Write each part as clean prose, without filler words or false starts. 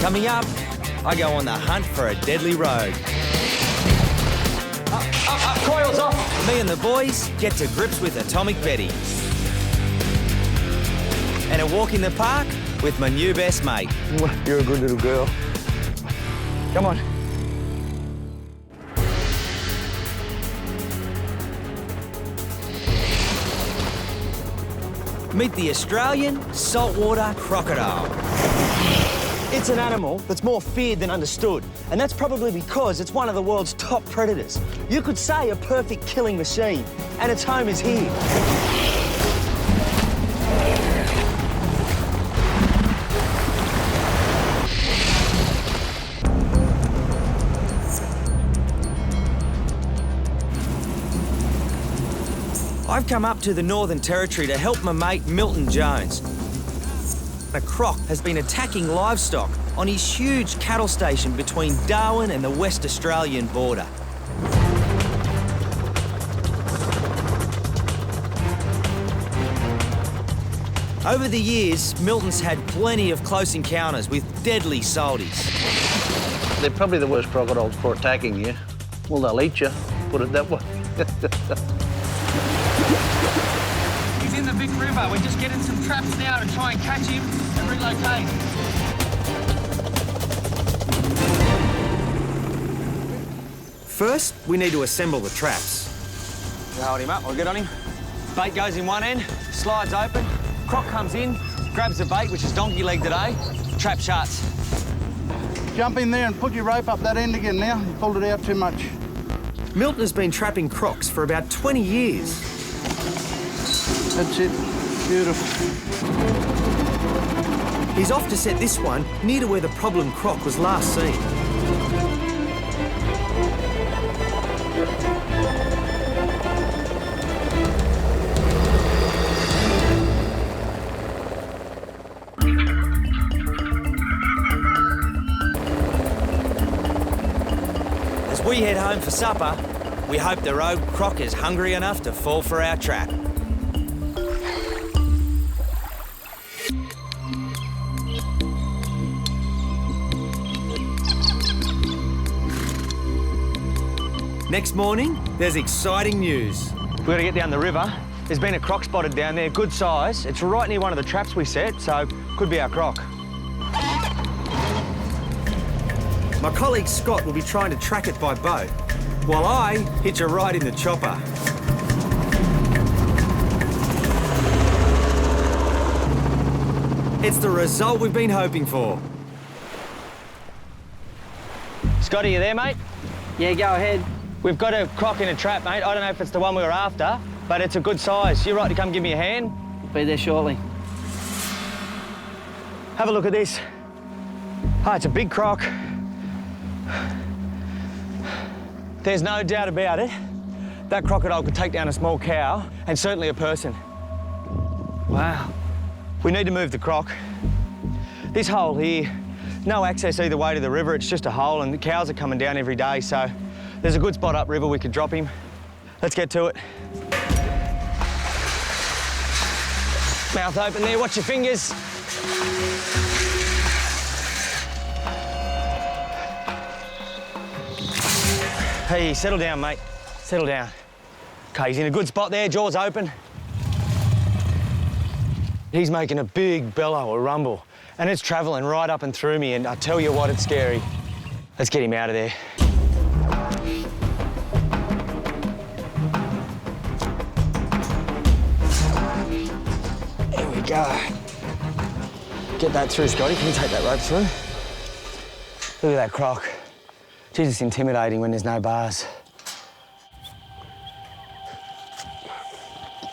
Coming up, I go on the hunt for a deadly rogue. Up, coils off! Me and the boys get to grips with Atomic Betty. And a walk in the park with my new best mate. You're a good little girl. Come on. Meet the Australian saltwater crocodile. It's an animal that's more feared than understood, and that's probably because it's one of the world's top predators. You could say a perfect killing machine, and its home is here. I've come up to the Northern Territory to help my mate Milton Jones. A croc has been attacking livestock on his huge cattle station between Darwin and the West Australian border. Over the years, Milton's had plenty of close encounters with deadly salties. They're probably the worst crocodiles for attacking you. Well, they'll eat you, put it that way. He's in the big river. We're just getting some traps now to try and catch him and relocate. First, we need to assemble the traps. You hold him up, I'll get on him. Bait goes in one end, slides open, Croc comes in, grabs the bait, which is donkey leg today, trap shuts. Jump in there and put your rope up that end again now. You pulled it out too much. Milton has been trapping crocs for about 20 years. That's it. Beautiful. He's off to set this one near to where the problem croc was last seen. As we head home for supper, we hope the rogue croc is hungry enough to fall for our trap. Next morning, there's exciting news. We've got to get down the river. There's been a croc spotted down there, good size. It's right near one of the traps we set, so could be our croc. My colleague Scott will be trying to track it by boat, while I hitch a ride in the chopper. It's the result we've been hoping for. Scotty, you there, mate? Yeah, go ahead. We've got a croc in a trap, mate. I don't know if it's the one we were after, but it's a good size. You're right to come give me a hand. Be there shortly. Have a look at this. Oh, it's a big croc. There's no doubt about it. That crocodile could take down a small cow and certainly a person. Wow. We need to move the croc. This hole here, no access either way to the river. It's just a hole and the cows are coming down every day, so there's a good spot upriver we could drop him. Let's get to it. Mouth open there, watch your fingers. Hey, settle down, mate. Settle down. Okay, he's in a good spot there, jaws open. He's making a big bellow, a rumble, and it's travelling right up and through me, and I tell you what, it's scary. Let's get him out of there. There we go. Get that through, Scotty. Can you take that rope through? Look at that croc. Geez, it's intimidating when there's no bars.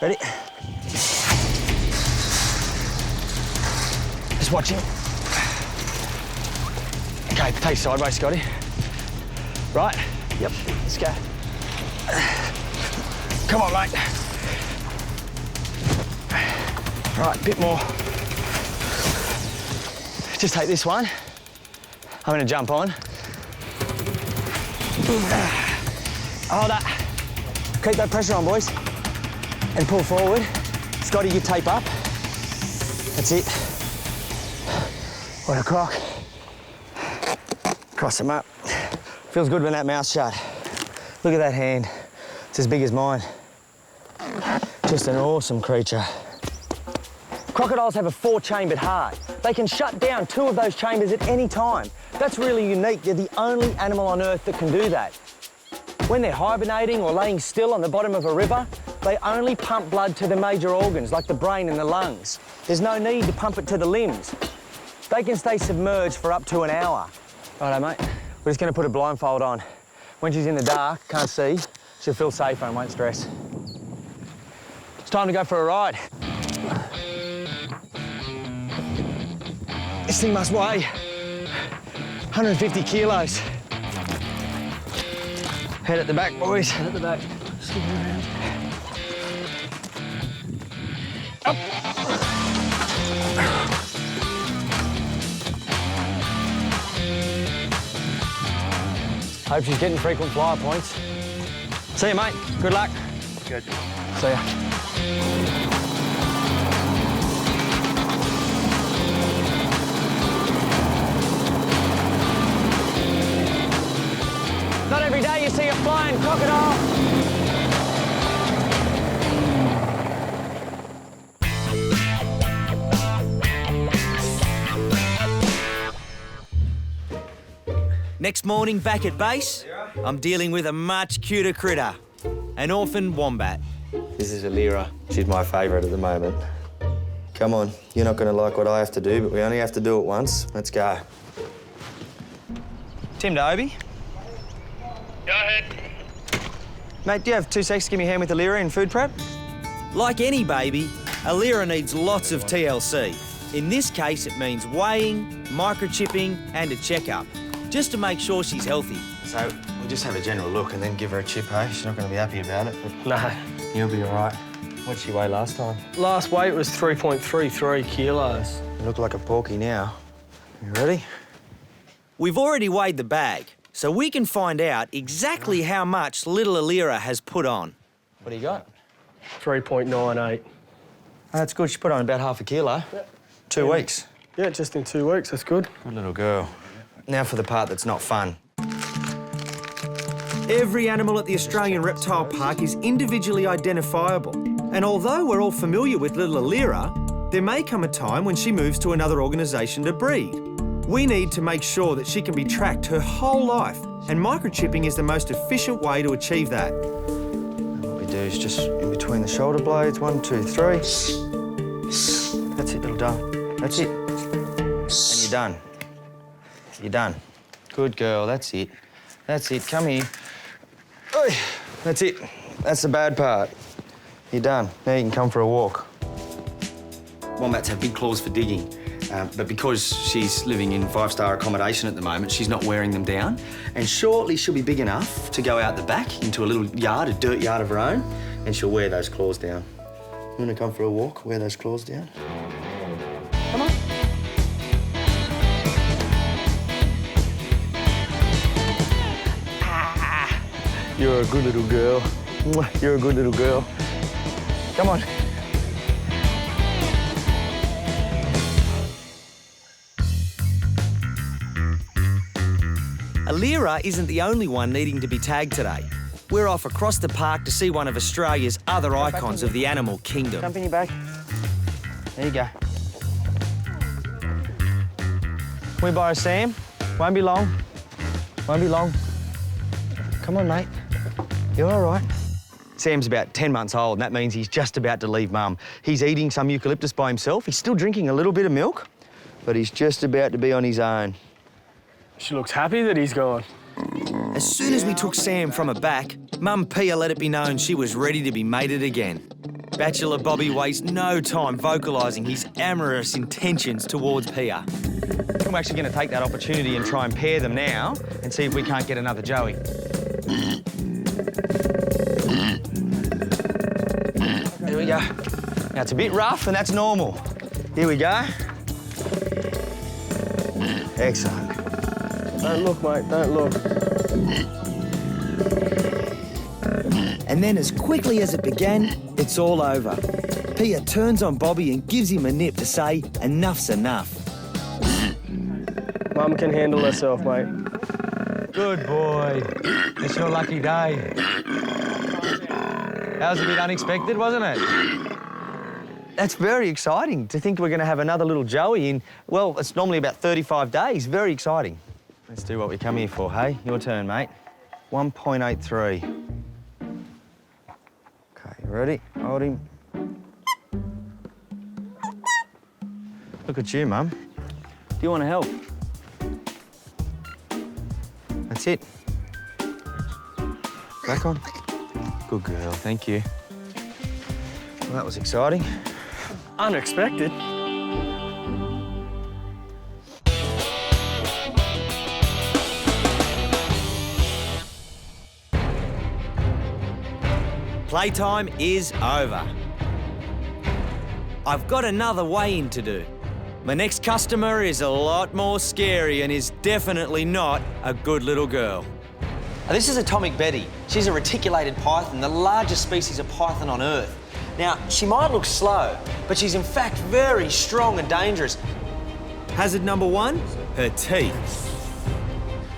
Ready? Just watch him. Okay, take sideways, Scotty. Right? Yep, let's go. Come on, mate. Right, a bit more. Just take this one. I'm gonna jump on. Hold that. Keep that pressure on, boys. And pull forward. Scotty, you tape up. That's it. What a croc. Cross them up. Feels good when that mouth's shut. Look at that hand. It's as big as mine. Just an awesome creature. Crocodiles have a 4-chambered heart. They can shut down 2 of those chambers at any time. That's really unique. They're the only animal on Earth that can do that. When they're hibernating or laying still on the bottom of a river, they only pump blood to the major organs, like the brain and the lungs. There's no need to pump it to the limbs. They can stay submerged for up to an hour. Righto, mate. We're just going to put a blindfold on. When she's in the dark, can't see, she'll feel safer and won't stress. It's time to go for a ride. This thing must weigh 150 kilos. Head at the back, boys. Head at the back. Skip around. Up. Hope she's getting frequent flyer points. See you, mate. Good luck. Good. See ya. Not every day you see a flying crocodile. Next morning, back at base, I'm dealing with a much cuter critter, an orphan wombat. This is Alira. She's my favourite at the moment. Come on, you're not going to like what I have to do, but we only have to do it once. Let's go. Tim Dobie. Go ahead. Mate, do you have 2 seconds to give me a hand with Alira in food prep? Like any baby, Alira needs lots of TLC. In this case, it means weighing, microchipping and a checkup, just to make sure she's healthy. So we'll just have a general look and then give her a chip, eh? She's not going to be happy about it, but No. you'll be all right. What did she weigh last time? Last weight was 3.33 kilos. You look like a porky now. You ready? We've already weighed the bag, so we can find out exactly how much little Alira has put on. What do you got? 3.98. Oh, that's good. She put on about half a kilo. Yep. 2 weeks. Yeah, just in 2 weeks, that's good. Good little girl. Now for the part that's not fun. Every animal at the Australian Reptile Park is individually identifiable. And although we're all familiar with little Alira, there may come a time when she moves to another organisation to breed. We need to make sure that she can be tracked her whole life, and microchipping is the most efficient way to achieve that. And what we do is just in between the shoulder blades, 1, 2, 3. That's it, little doll. That's it. And you're done. You're done. Good girl, that's it. That's it, come here. Oi. That's it. That's the bad part. You're done. Now you can come for a walk. Wombats have big claws for digging, but because she's living in 5-star accommodation at the moment, she's not wearing them down. And shortly she'll be big enough to go out the back into a little yard, a dirt yard of her own, and she'll wear those claws down. You want to come for a walk? Wear those claws down. Come on. You're a good little girl. You're a good little girl. Come on. Alira isn't the only one needing to be tagged today. We're off across the park to see one of Australia's other icons of the animal kingdom. Jump in your back. There you go. Can we borrow Sam? Won't be long. Won't be long. Come on, mate. You're all right. Sam's about 10 months old, and that means he's just about to leave Mum. He's eating some eucalyptus by himself. He's still drinking a little bit of milk, but he's just about to be on his own. She looks happy that he's gone. As soon as we took Sam from her back, Mum Pia let it be known she was ready to be mated again. Bachelor Bobby wastes no time vocalising his amorous intentions towards Pia. I'm actually going to take that opportunity and try and pair them now and see if we can't get another Joey. There we go. Now, it's a bit rough, and that's normal. Here we go. Excellent. Don't look, mate, don't look. And then as quickly as it began, it's all over. Pia turns on Bobby and gives him a nip to say enough's enough. Mum can handle herself, mate. Good boy. It's your lucky day. That was a bit unexpected, wasn't it? That's very exciting to think we're going to have another little Joey in, well, it's normally about 35 days. Very exciting. Let's do what we come here for, hey? Your turn, mate. 1.83. Okay, you ready? Hold him. Look at you, Mum. Do you want to help? That's it. Back on. Good girl, thank you. Well, that was exciting. Unexpected. Playtime is over. I've got another weigh-in to do. My next customer is a lot more scary and is definitely not a good little girl. This is Atomic Betty. She's a reticulated python, the largest species of python on Earth. Now, she might look slow, but she's in fact very strong and dangerous. Hazard number one, her teeth.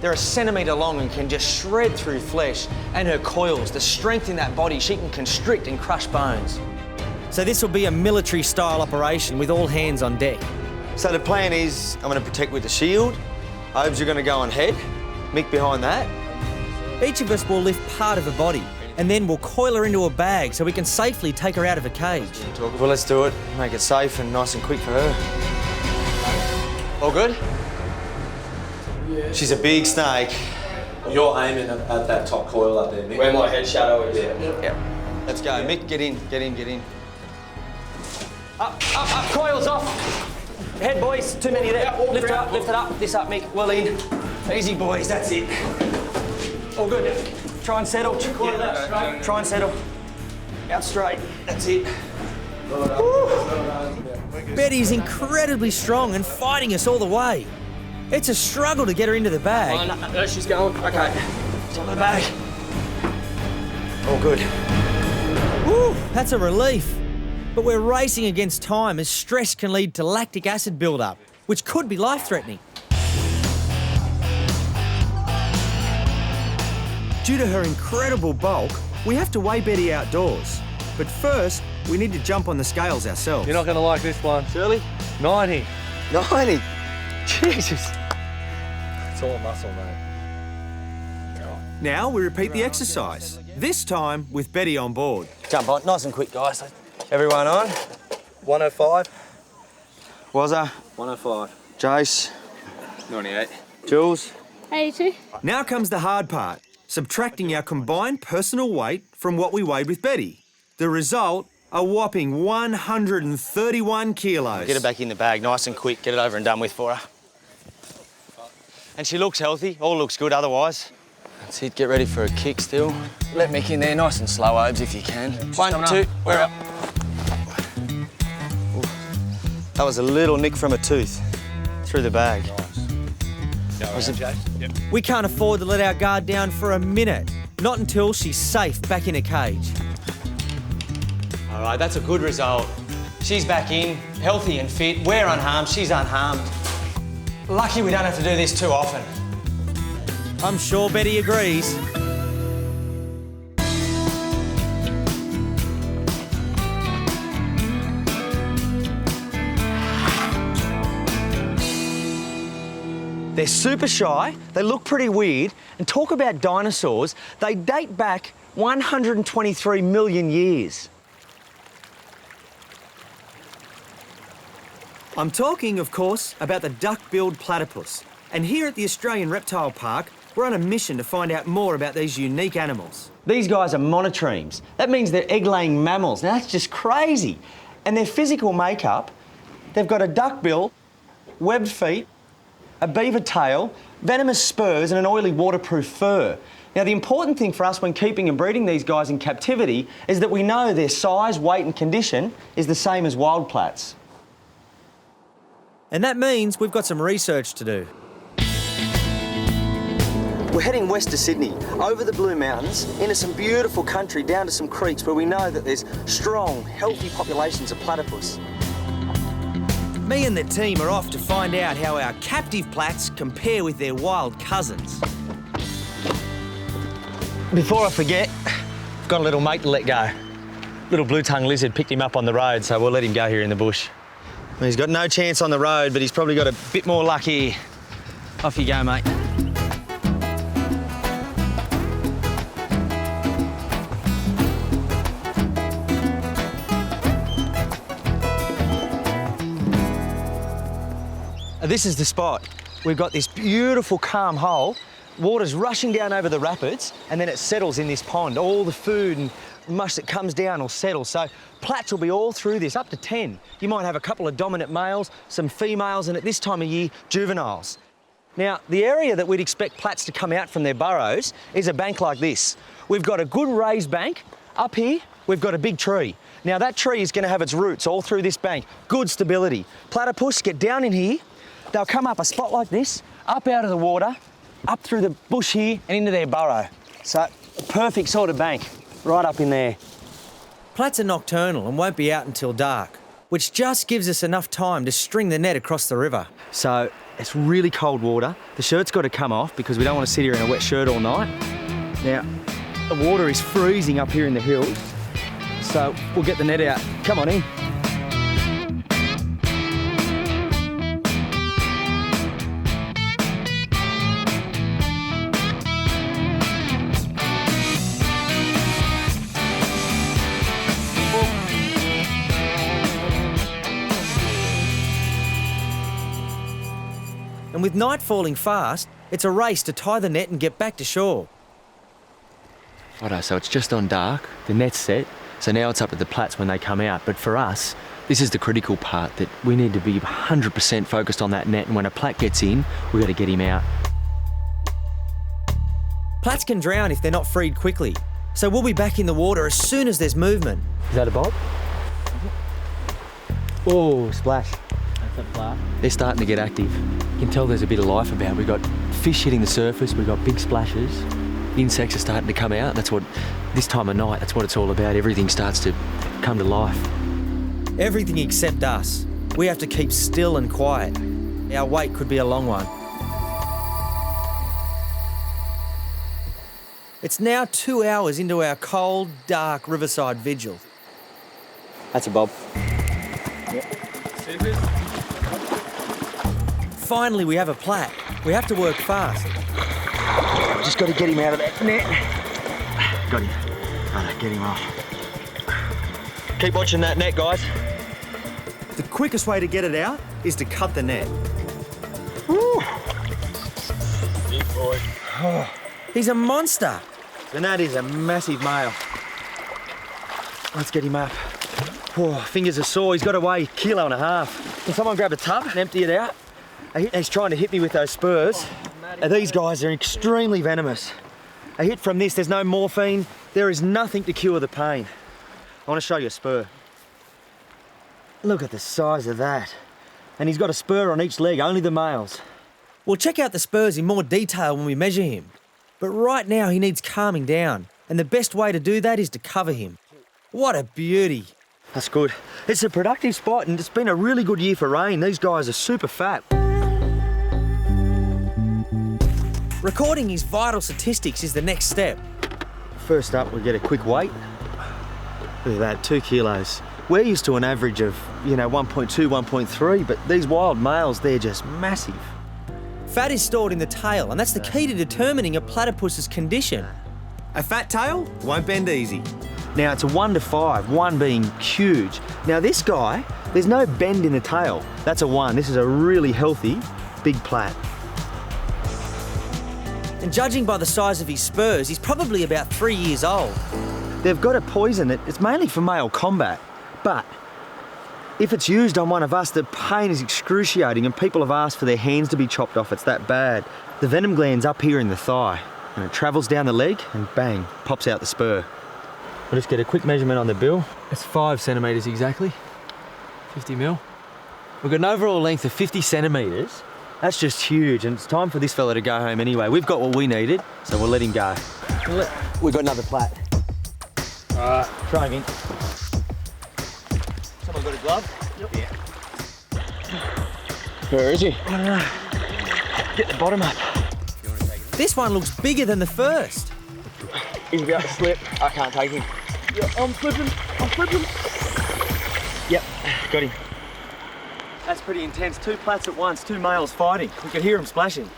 They're a centimetre long and can just shred through flesh, and her coils, the strength in that body, she can constrict and crush bones. So this will be a military-style operation with all hands on deck. So the plan is, I'm going to protect with the shield, Obes are going to go on head, Mick behind that. Each of us will lift part of her body, and then we'll coil her into a bag so we can safely take her out of a cage. Well, let's do it. Make it safe and nice and quick for her. All good? Yeah. She's a big snake. You're aiming at that top coil up there, Mick. Where my head shadow is. Yeah. Let's go, Mick, get in. Up, coils off. Head, boys, too many there. Lift it up, this up, Mick, well in. Easy, boys, that's it. All good. Try and settle. Try and settle. Out straight, that's it. Betty's incredibly strong and fighting us all the way. It's a struggle to get her into the bag. There she's going. Okay, top of the bag. All good. Woo, that's a relief. But we're racing against time as stress can lead to lactic acid build-up, which could be life-threatening. Due to her incredible bulk, we have to weigh Betty outdoors. But first, we need to jump on the scales ourselves. You're not going to like this one. Shirley? 90. 90? Jesus. It's all muscle, mate. Now we repeat the exercise, this time with Betty on board. Jump on, nice and quick, guys. Everyone on? 105. Wazza? 105. Jace? 98. Jules? 82. Now comes the hard part, subtracting our combined personal weight from what we weighed with Betty. The result, a whopping 131 kilos. Get her back in the bag, nice and quick. Get it over and done with for her. And she looks healthy, all looks good otherwise. That's it, get ready for a kick still. Let Mick in there, nice and slow, Obes, if you can. 1, 2, we're up. That was a little nick from a tooth through the bag. We can't afford to let our guard down for a minute, not until she's safe back in a cage. All right, that's a good result. She's back in, healthy and fit. We're unharmed, she's unharmed. Lucky we don't have to do this too often. I'm sure Betty agrees. They're super shy, they look pretty weird, and talk about dinosaurs, they date back 123 million years. I'm talking, of course, about the duck-billed platypus. And here at the Australian Reptile Park, we're on a mission to find out more about these unique animals. These guys are monotremes. That means they're egg-laying mammals. Now, that's just crazy. And their physical makeup, they've got a duck bill, webbed feet, a beaver tail, venomous spurs, and an oily waterproof fur. Now, the important thing for us when keeping and breeding these guys in captivity is that we know their size, weight, and condition is the same as wild plats. And that means we've got some research to do. We're heading west to Sydney, over the Blue Mountains, into some beautiful country, down to some creeks where we know that there's strong, healthy populations of platypus. Me and the team are off to find out how our captive plats compare with their wild cousins. before I forget, I've got a little mate to let go. Little blue-tongued lizard picked him up on the road, so we'll let him go here in the bush. Well, he's got no chance on the road, but he's probably got a bit more luck here. Off you go, mate. This is the spot. We've got this beautiful calm hole. Water's rushing down over the rapids and then it settles in this pond. All the food and mush that comes down will settle. So plats will be all through this, up to 10. You might have a couple of dominant males, some females, and at this time of year, juveniles. Now, the area that we'd expect plats to come out from their burrows is a bank like this. We've got a good raised bank. Up here, we've got a big tree. Now, that tree is going to have its roots all through this bank. Good stability. Platypus get down in here. They'll come up a spot like this, up out of the water, up through the bush here and into their burrow. So, a perfect sort of bank, right up in there. Plats are nocturnal and won't be out until dark, which just gives us enough time to string the net across the river. So, it's really cold water. The shirt's got to come off because we don't want to sit here in a wet shirt all night. Now, the water is freezing up here in the hills, so we'll get the net out. Come on in. And with night falling fast, it's a race to tie the net and get back to shore. Righto, so it's just on dark, the net's set, so now it's up to the plats when they come out. But for us, this is the critical part, that we need to be 100% focused on that net, and when a plat gets in, we've got to get him out. Plats can drown if they're not freed quickly, so we'll be back in the water as soon as there's movement. Is that a bob? Oh, splash. That's a flat. They're starting to get active. You can tell there's a bit of life about. We've got fish hitting the surface, we've got big splashes. Insects are starting to come out. That's what, this time of night, that's what it's all about. Everything starts to come to life. Everything except us. We have to keep still and quiet. Our wait could be a long one. It's now 2 hours into our cold, dark riverside vigil. That's a bob. Finally, we have a plat. We have to work fast. Just got to get him out of that net. Got him. Righto, get him off. Keep watching that net, guys. The quickest way to get it out is to cut the net. Woo. Big boy. He's a monster. And that is a massive male. Let's get him up. Oh, fingers are sore. He's got to weigh 1.5 kilos. Can someone grab a tub and empty it out? He's trying to hit me with those spurs. These guys are extremely venomous. A hit from this, there's no morphine. There is nothing to cure the pain. I want to show you a spur. Look at the size of that. And he's got a spur on each leg, only the males. We'll check out the spurs in more detail when we measure him. But right now he needs calming down, and the best way to do that is to cover him. What a beauty. That's good. It's a productive spot and it's been a really good year for rain. These guys are super fat. Recording his vital statistics is the next step. First up, we get a quick weight. Look at that, 2 kilos. We're used to an average of, 1.2, 1.3, but these wild males, they're just massive. Fat is stored in the tail, and that's the key to determining a platypus's condition. A fat tail won't bend easy. Now, it's a 1 to 5, 1 being huge. Now, this guy, there's no bend in the tail. That's a 1. This is a really healthy, big plat. And judging by the size of his spurs, he's probably about 3 years old. They've got a poison that it's mainly for male combat, but if it's used on one of us, the pain is excruciating and people have asked for their hands to be chopped off. It's that bad. The venom gland's up here in the thigh and it travels down the leg and bang, pops out the spur. We'll just get a quick measurement on the bill. It's 5 centimetres exactly, 50 mil. We've got an overall length of 50 centimetres. That's just huge, and it's time for this fella to go home anyway. We've got what we needed, so we'll let him go. We've got another plat. All right, try again. Someone got a glove? Yep. Yeah. Where is he? I don't know. Get the bottom up. This one looks bigger than the first. He's about to slip. I can't take him. Yeah, I'm flipping. Yep, got him. That's pretty intense. 2 plats at once, 2 males fighting. We could hear them splashing.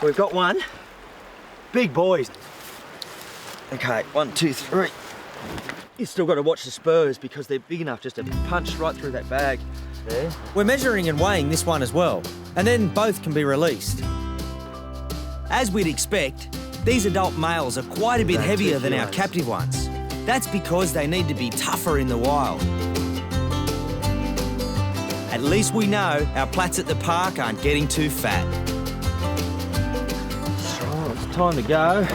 We've got one. Big boys. Okay, 1, 2, 3. You've still got to watch the spurs because they're big enough just to punch right through that bag. There. We're measuring and weighing this one as well, and then both can be released. As we'd expect, these adult males are quite a bit heavier than our captive ones. That's because they need to be tougher in the wild. At least we know our plats at the park aren't getting too fat. Oh, it's time to go.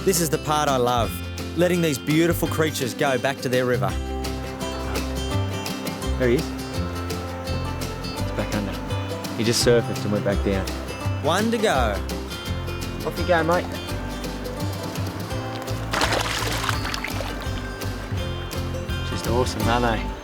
This is the part I love, letting these beautiful creatures go back to their river. There he is. It's back under. He just surfaced and went back down. 1 to go. Off you go, mate. Just awesome, aren't they?